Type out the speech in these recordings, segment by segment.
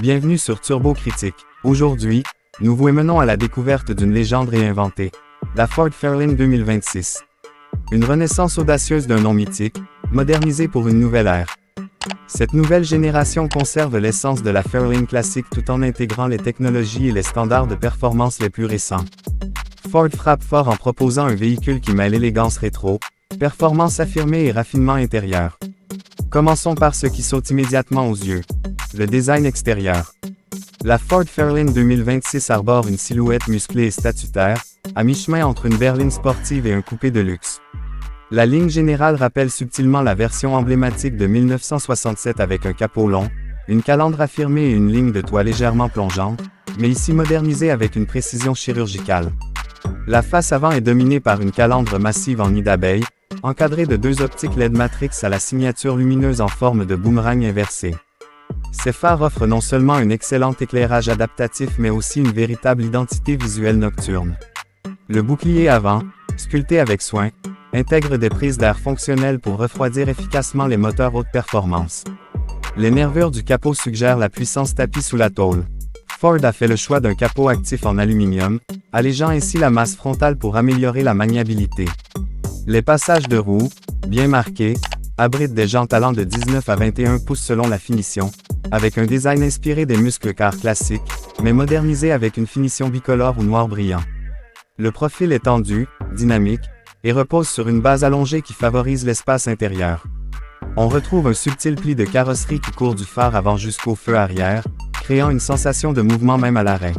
Bienvenue sur Turbo Critique. Aujourd'hui, nous vous menons à la découverte d'une légende réinventée, la Ford Fairlane 2026. Une renaissance audacieuse d'un nom mythique, modernisé pour une nouvelle ère. Cette nouvelle génération conserve l'essence de la Fairlane classique tout en intégrant les technologies et les standards de performance les plus récents. Ford frappe fort en proposant un véhicule qui mêle élégance rétro, performance affirmée et raffinement intérieur. Commençons par ce qui saute immédiatement aux yeux. Le design extérieur. La Ford Fairlane 2026 arbore une silhouette musclée et statutaire, à mi-chemin entre une berline sportive et un coupé de luxe. La ligne générale rappelle subtilement la version emblématique de 1967 avec un capot long, une calandre affirmée et une ligne de toit légèrement plongeante, mais ici modernisée avec une précision chirurgicale. La face avant est dominée par une calandre massive en nid d'abeille, encadrée de deux optiques LED Matrix à la signature lumineuse en forme de boomerang inversé. Ces phares offrent non seulement un excellent éclairage adaptatif mais aussi une véritable identité visuelle nocturne. Le bouclier avant, sculpté avec soin, intègre des prises d'air fonctionnelles pour refroidir efficacement les moteurs haute performance. Les nervures du capot suggèrent la puissance tapie sous la tôle. Ford a fait le choix d'un capot actif en aluminium, allégeant ainsi la masse frontale pour améliorer la maniabilité. Les passages de roues, bien marqués, abritent des jantes allant de 19 à 21 pouces selon la finition, avec un design inspiré des muscles car classiques, mais modernisé avec une finition bicolore ou noir brillant. Le profil est tendu, dynamique, et repose sur une base allongée qui favorise l'espace intérieur. On retrouve un subtil pli de carrosserie qui court du phare avant jusqu'au feu arrière, créant une sensation de mouvement même à l'arrêt.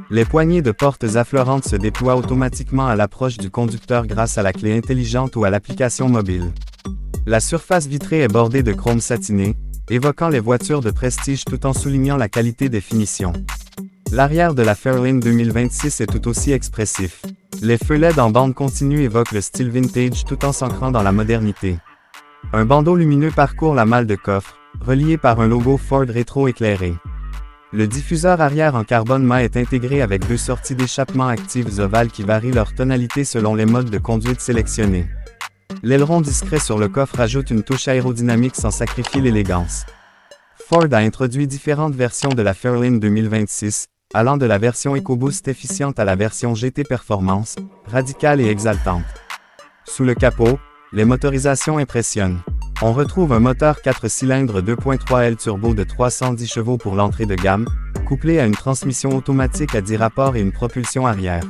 Les poignées de portes affleurantes se déploient automatiquement à l'approche du conducteur grâce à la clé intelligente ou à l'application mobile. La surface vitrée est bordée de chrome satiné, évoquant les voitures de prestige tout en soulignant la qualité des finitions. L'arrière de la Fairlane 2026 est tout aussi expressif. Les feux LED en bande continue évoquent le style vintage tout en s'ancrant dans la modernité. Un bandeau lumineux parcourt la malle de coffre, relié par un logo Ford rétro éclairé. Le diffuseur arrière en carbone mat est intégré avec deux sorties d'échappement actives ovales qui varient leur tonalité selon les modes de conduite sélectionnés. L'aileron discret sur le coffre ajoute une touche aérodynamique sans sacrifier l'élégance. Ford a introduit différentes versions de la Fairlane 2026, allant de la version EcoBoost efficiente à la version GT Performance, radicale et exaltante. Sous le capot, les motorisations impressionnent. On retrouve un moteur 4 cylindres 2.3 L turbo de 310 chevaux pour l'entrée de gamme, couplé à une transmission automatique à 10 rapports et une propulsion arrière.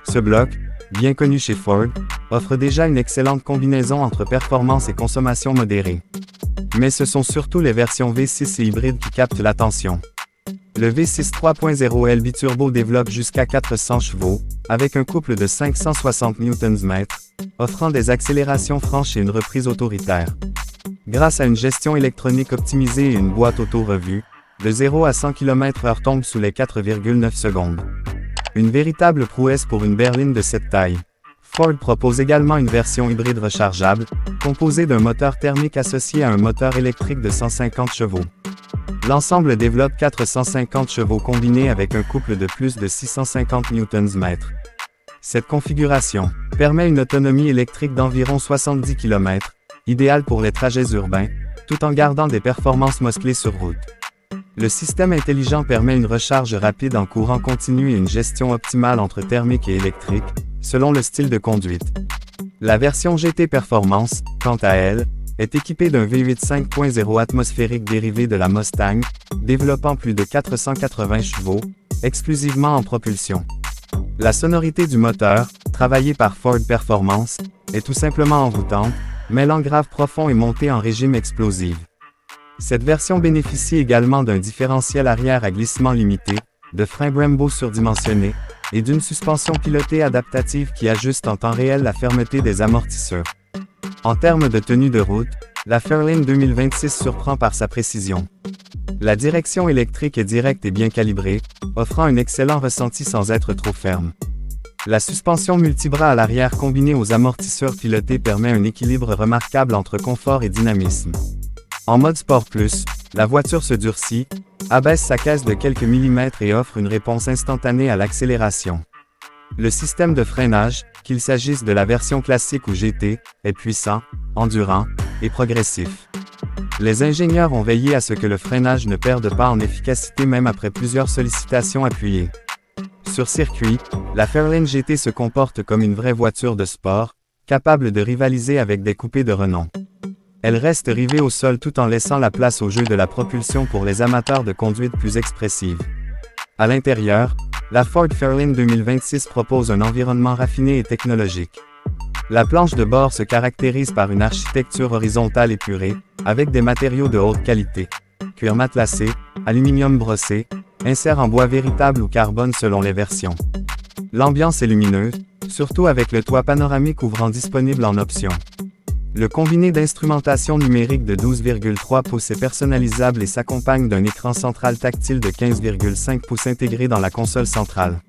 Ce bloc, bien connu chez Ford, offre déjà une excellente combinaison entre performance et consommation modérée. Mais ce sont surtout les versions V6 et hybrides qui captent l'attention. Le V6 3.0L biturbo développe jusqu'à 400 chevaux, avec un couple de 560 Nm, offrant des accélérations franches et une reprise autoritaire. Grâce à une gestion électronique optimisée et une boîte auto-revue, de 0 à 100 km/h tombe sous les 4,9 secondes. Une véritable prouesse pour une berline de cette taille. Ford propose également une version hybride rechargeable, composée d'un moteur thermique associé à un moteur électrique de 150 chevaux. L'ensemble développe 450 chevaux combinés avec un couple de plus de 650 Nm. Cette configuration permet une autonomie électrique d'environ 70 km, idéale pour les trajets urbains, tout en gardant des performances musclées sur route. Le système intelligent permet une recharge rapide en courant continu et une gestion optimale entre thermique et électrique, selon le style de conduite. La version GT Performance, quant à elle, est équipée d'un V8 5.0 atmosphérique dérivé de la Mustang, développant plus de 480 chevaux, exclusivement en propulsion. La sonorité du moteur, travaillée par Ford Performance, est tout simplement envoûtante, mêlant grave profond et montée en régime explosive. Cette version bénéficie également d'un différentiel arrière à glissement limité, de freins Brembo surdimensionnés, et d'une suspension pilotée adaptative qui ajuste en temps réel la fermeté des amortisseurs. En termes de tenue de route, la Fairlane 2026 surprend par sa précision. La direction électrique est directe et bien calibrée, offrant un excellent ressenti sans être trop ferme. La suspension multibras à l'arrière combinée aux amortisseurs pilotés permet un équilibre remarquable entre confort et dynamisme. En mode Sport Plus, la voiture se durcit, abaisse sa caisse de quelques millimètres et offre une réponse instantanée à l'accélération. Le système de freinage, qu'il s'agisse de la version classique ou GT, est puissant, endurant, et progressif. Les ingénieurs ont veillé à ce que le freinage ne perde pas en efficacité même après plusieurs sollicitations appuyées. Sur circuit, la Fairlane GT se comporte comme une vraie voiture de sport, capable de rivaliser avec des coupés de renom. Elle reste rivée au sol tout en laissant la place au jeu de la propulsion pour les amateurs de conduite plus expressive. À l'intérieur, la Ford Fairlane 2026 propose un environnement raffiné et technologique. La planche de bord se caractérise par une architecture horizontale épurée, avec des matériaux de haute qualité. Cuir matelassé, aluminium brossé, insert en bois véritable ou carbone selon les versions. L'ambiance est lumineuse, surtout avec le toit panoramique ouvrant disponible en option. Le combiné d'instrumentation numérique de 12,3 pouces est personnalisable et s'accompagne d'un écran central tactile de 15,5 pouces intégré dans la console centrale.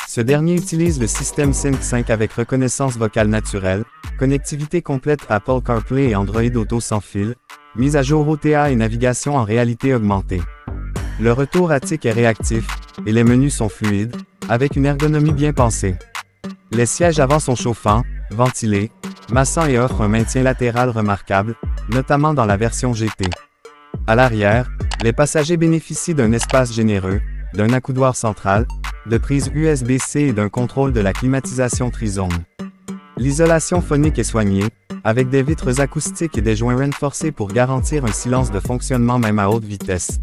Ce dernier utilise le système Sync 5 avec reconnaissance vocale naturelle, connectivité complète Apple CarPlay et Android Auto sans fil, mise à jour OTA et navigation en réalité augmentée. Le retour haptique est réactif, et les menus sont fluides, avec une ergonomie bien pensée. Les sièges avant sont chauffants, ventilés, massants et offrent un maintien latéral remarquable, notamment dans la version GT. À l'arrière, les passagers bénéficient d'un espace généreux, d'un accoudoir central, de prises USB-C et d'un contrôle de la climatisation trizone. L'isolation phonique est soignée, avec des vitres acoustiques et des joints renforcés pour garantir un silence de fonctionnement même à haute vitesse.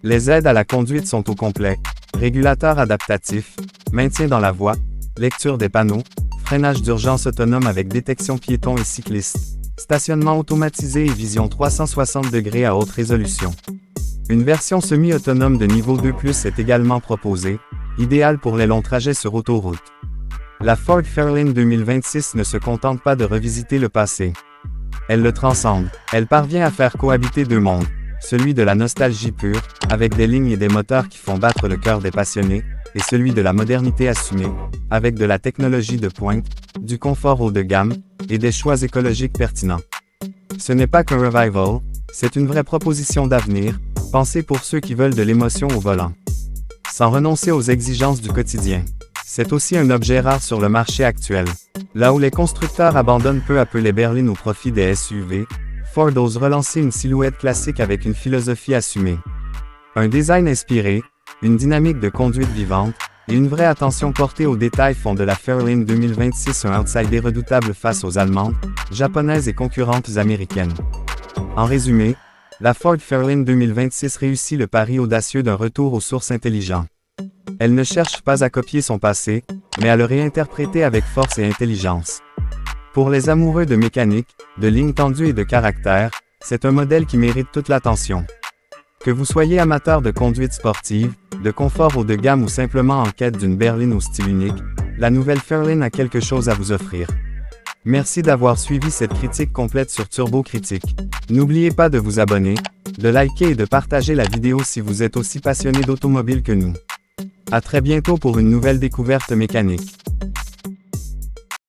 Les aides à la conduite sont au complet, régulateur adaptatif, maintien dans la voie, lecture des panneaux, freinage d'urgence autonome avec détection piétons et cyclistes, stationnement automatisé et vision 360 degrés à haute résolution. Une version semi-autonome de niveau 2+ est également proposée, idéale pour les longs trajets sur autoroute. La Ford Fairlane 2026 ne se contente pas de revisiter le passé. Elle le transcende. Elle parvient à faire cohabiter deux mondes, celui de la nostalgie pure, avec des lignes et des moteurs qui font battre le cœur des passionnés, et celui de la modernité assumée, avec de la technologie de pointe, du confort haut de gamme, et des choix écologiques pertinents. Ce n'est pas qu'un revival, c'est une vraie proposition d'avenir, pensée pour ceux qui veulent de l'émotion au volant. Sans renoncer aux exigences du quotidien. C'est aussi un objet rare sur le marché actuel. Là où les constructeurs abandonnent peu à peu les berlines au profit des SUV, Ford ose relancer une silhouette classique avec une philosophie assumée. Un design inspiré, une dynamique de conduite vivante, et une vraie attention portée aux détails font de la Fairlane 2026 un outsider redoutable face aux allemandes, japonaises et concurrentes américaines. En résumé, la Ford Fairlane 2026 réussit le pari audacieux d'un retour aux sources intelligent. Elle ne cherche pas à copier son passé, mais à le réinterpréter avec force et intelligence. Pour les amoureux de mécanique, de lignes tendues et de caractère, c'est un modèle qui mérite toute l'attention. Que vous soyez amateur de conduite sportive, de confort haut de gamme ou simplement en quête d'une berline au style unique, la nouvelle Fairlane a quelque chose à vous offrir. Merci d'avoir suivi cette critique complète sur Turbo Critique. N'oubliez pas de vous abonner, de liker et de partager la vidéo si vous êtes aussi passionné d'automobile que nous. À très bientôt pour une nouvelle découverte mécanique.